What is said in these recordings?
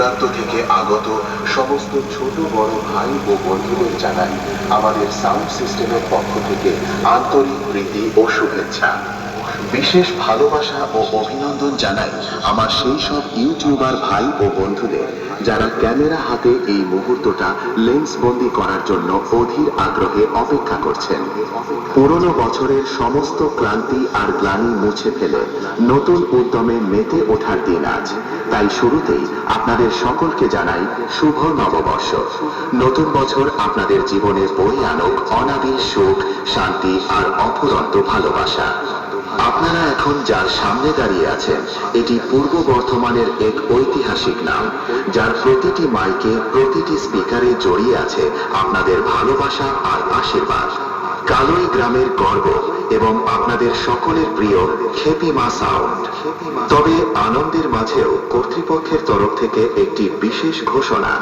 দূরান্ত থেকে আগত সমস্ত ছোট বড় ভাই ও বন্ধুদের জানাই আমাদের সাউন্ড সিস্টেমের পক্ষ থেকে আন্তরিক প্রীতি ও শুভেচ্ছা। বিশেষ ভালোবাসা ও অভিনন্দন জানাই আমার সেই সব ইউটিউবার ভাই ও বন্ধুদের যারা ক্যামেরা হাতে এই মুহূর্তটা লেন্স বন্দি করার জন্য অধীর আগ্রহে অপেক্ষা করছেন। পুরনো বছরের সমস্ত ক্লান্তি আর গ্লানি মুছে ফেলে নতুন উদ্যমে মেতে ওঠার দিন আজ। তাই শুরুতেই আপনাদের সকলকে জানাই শুভ নববর্ষ। নতুন বছর আপনাদের জীবনে বয়ে আনুক অনাদি সুখ, শান্তি আর অফুরন্ত ভালোবাসা। আপনারা এখন যার সামনে দাঁড়িয়ে আছেন এটি পূর্ব বর্ধমানের এক ঐতিহাসিক নাম, যার প্রতিটি মাইকে প্রতিটি স্পিকারে জড়িয়ে আছে আপনাদের ভালোবাসা আর আশীর্বাদ। কালুই গ্রামের গর্ব এবং আপনাদের সকলের প্রিয় খেপিমা সাউন্ড। তবে আনন্দের মাঝেও কর্তৃপক্ষের তরফ থেকে একটি বিশেষ ঘোষণা।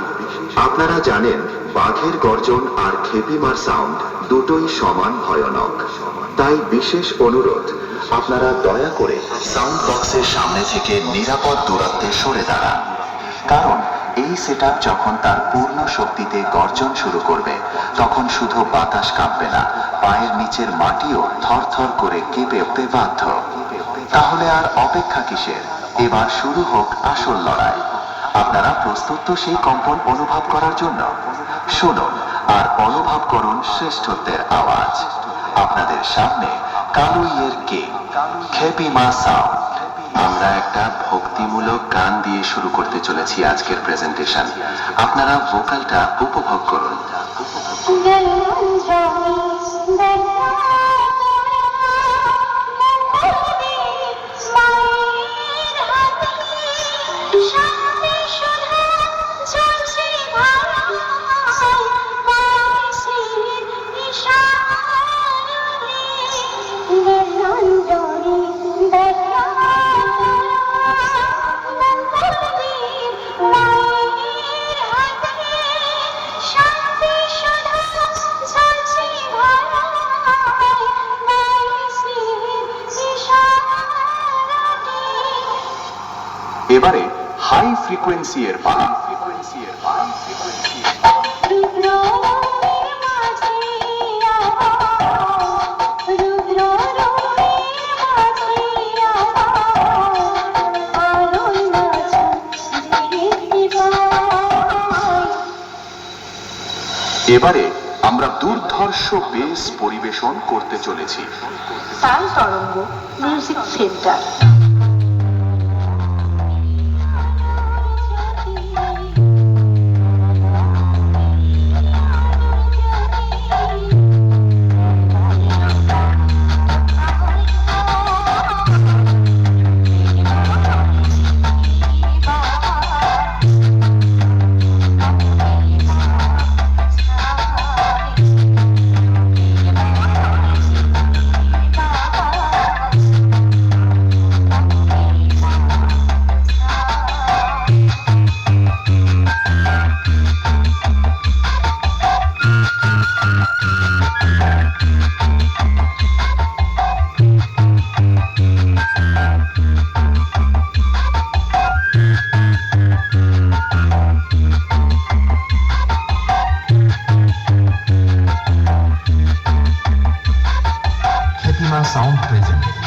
আপনারা জানেন বাঘের গর্জন আর খেপিমার সাউন্ড দুটোই সমান ভয়ানক। তাই বিশেষ অনুরোধ, আপনারা দয়া করে সাউন্ড বক্সের সামনে থেকে নিরাপদ দূরত্বে সরে দাঁড়ান। কারণ এই সেটআপ যখন তার পূর্ণ শক্তিতে গর্জন শুরু করবে তখন শুধু বাতাস কাঁপবে না, পায়ের নিচের মাটিও থরথর করে কেঁপে উঠতে বাধ্য। তাহলে আর অপেক্ষা কিসের? এবার শুরু হোক আসল লড়াই। আপনারা প্রস্তুত তো সেই কম্পন অনুভব করার জন্য? শুনুন আর অনুভব করুন শ্রেষ্ঠত্বের আওয়াজ। আপনাদের সামনে কালুইয়ের কিং খেপিমা সাউন্ড। আমরা একটা ভক্তিমূলক গান দিয়ে শুরু করতে চলেছি আজকের প্রেজেন্টেশন। আপনারা ভোকালটা উপভোগ করুন। এবারে হাই ফ্রিকোয়েন্সি এর পালা। এবারে আমরা দুর্ধর্ষ বেস পরিবেশন করতে চলেছি। সাই তরঙ্গ মিউজিক সেন্টার। Saund present.